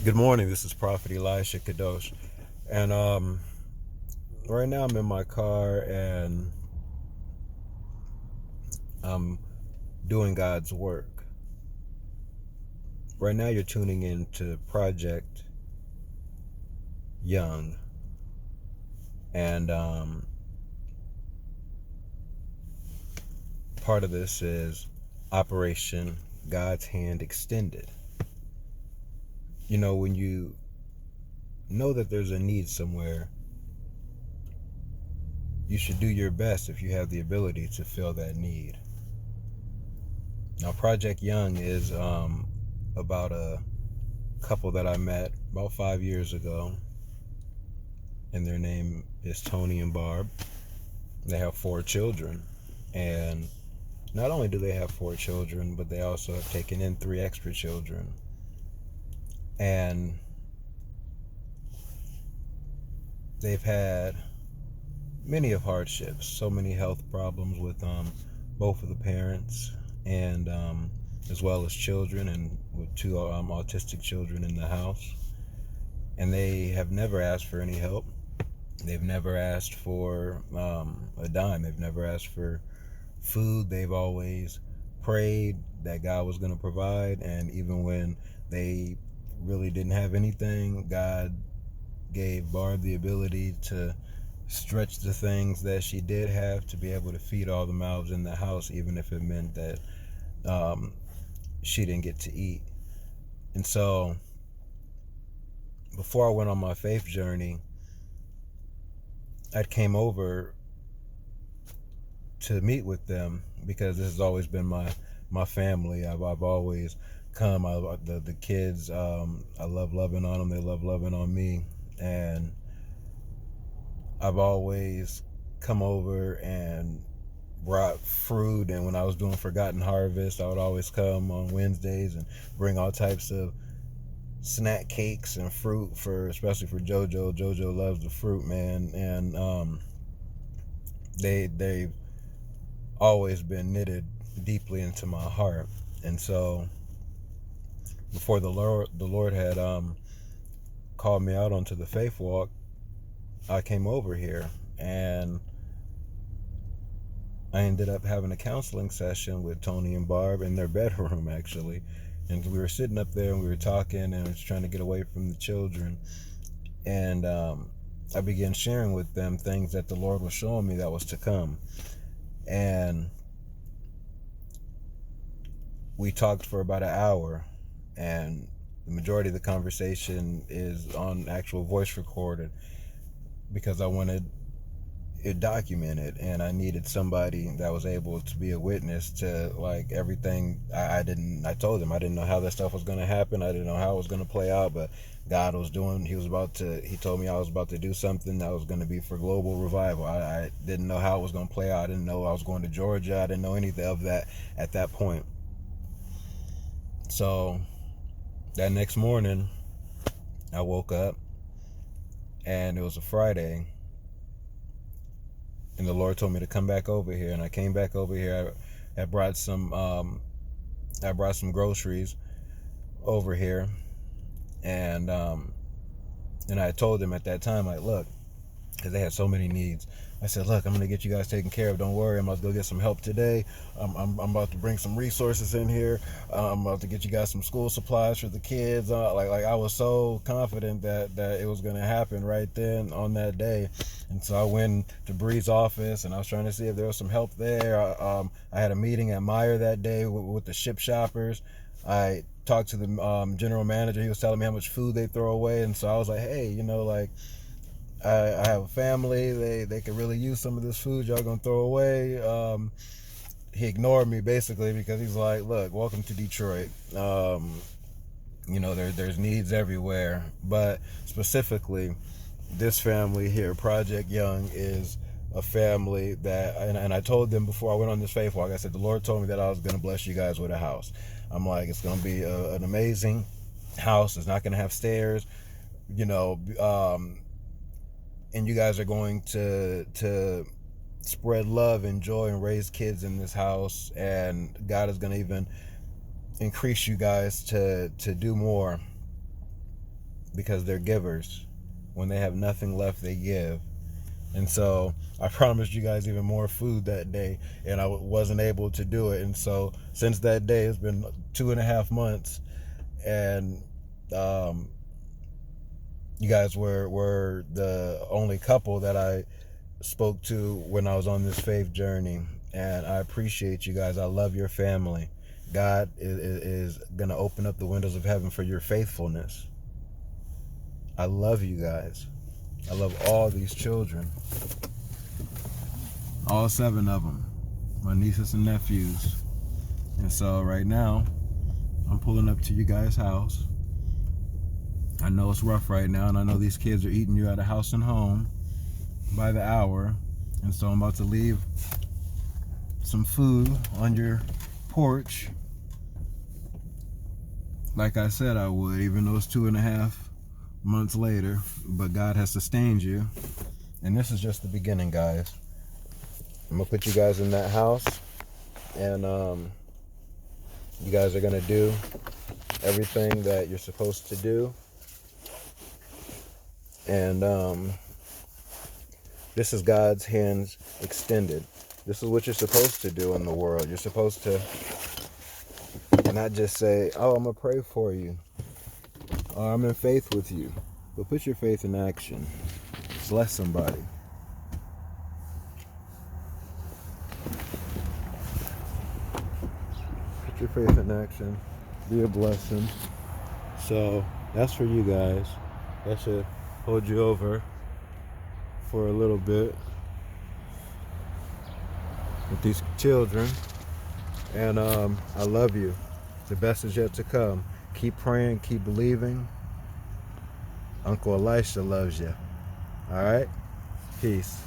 Good morning. This is Prophet Elisha Kadosh, and right now I'm in my car and I'm doing God's work. Right now, you're tuning in to Project Young, and part of this is Operation God's Hand Extended. You know, when you know that there's a need somewhere, you should do your best if you have the ability to fill that need. Now, Project Young is about a couple that I met about 5 years ago, and their name is Tony and Barb. They have 4 children, and not only do they have 4 children, but they also have taken in 3 extra children. And they've had many of hardships, so many health problems with both of the parents, and as well as children, and with 2 autistic children in the house. And they have never asked for any help. They've never asked for a dime. They've never asked for food. They've always prayed that God was going to provide. And even when they really didn't have anything, God gave Barb the ability to stretch the things that she did have to be able to feed all the mouths in the house, even if it meant that she didn't get to eat. And so before I went on my faith journey, I came over to meet with them because this has always been my family. I've always come. The kids, I love loving on them. They love loving on me, and I've always come over and brought fruit. And when I was doing Forgotten Harvest, I would always come on Wednesdays and bring all types of snack cakes and fruit especially for JoJo. JoJo loves the fruit, man, and they've always been knitted deeply into my heart. And so before the Lord had called me out onto the faith walk, I came over here, and I ended up having a counseling session with Tony and Barb in their bedroom, actually. And we were sitting up there and we were talking, and I was trying to get away from the children. And I began sharing with them things that the Lord was showing me that was to come. And we talked for about an hour, and the majority of the conversation is on actual voice recorded because I wanted it documented, and I needed somebody that was able to be a witness to like everything. I told him I didn't know how that stuff was going to happen. I didn't know how it was going to play out, but God was doing, he told me I was about to do something that was going to be for global revival. I didn't know how it was going to play out. I didn't know I was going to Georgia. I didn't know anything of that at that point. So that next morning I woke up, and it was a Friday, and the Lord told me to come back over here, and I came back over here. I brought some groceries over here, and I told them at that time, like, look, because they had so many needs. I said, look, I'm going to get you guys taken care of. Don't worry. I'm about to go get some help today. I'm about to bring some resources in here. I'm about to get you guys some school supplies for the kids. Like I was so confident that it was going to happen right then on that day. And so I went to Bree's office, and I was trying to see if there was some help there. I had a meeting at Meijer that day with the ship shoppers. I talked to the general manager. He was telling me how much food they throw away. And so I was like, hey, like, I have a family. They could really use some of this food y'all gonna throw away. He ignored me basically because he's like, look, welcome to Detroit. There's needs everywhere, but specifically this family here, Project Young, is a family that, and I told them before I went on this faith walk, I said, the Lord told me that I was going to bless you guys with a house. I'm like, it's going to be an amazing house. It's not going to have stairs, and you guys are going to spread love and joy and raise kids in this house, and God is going to even increase you guys to do more. because they're givers. When they have nothing left, they give. And so I promised you guys even more food that day, and I wasn't able to do it. And so since that day, it's been 2.5 months, and you guys were the only couple that I spoke to when I was on this faith journey. And I appreciate you guys. I love your family. God is going to open up the windows of heaven for your faithfulness. I love you guys. I love all these children. All 7 of them. My nieces and nephews. And so right now, I'm pulling up to you guys' house. I know it's rough right now, and I know these kids are eating you out of house and home by the hour. And so I'm about to leave some food on your porch, like I said I would, even though it's 2.5 months later. But God has sustained you, and this is just the beginning, guys. I'm gonna put you guys in that house, and you guys are gonna do everything that you're supposed to do. And this is God's hands extended. This is what you're supposed to do in the world. You're supposed to not just say, oh, I'm going to pray for you, or I'm in faith with you. But put your faith in action. Bless somebody. Put your faith in action. Be a blessing. So that's for you guys. That should hold you over for a little bit with these children. And I love you. The best is yet to come. Keep praying, keep believing. Uncle Elisha loves you. All right? Peace.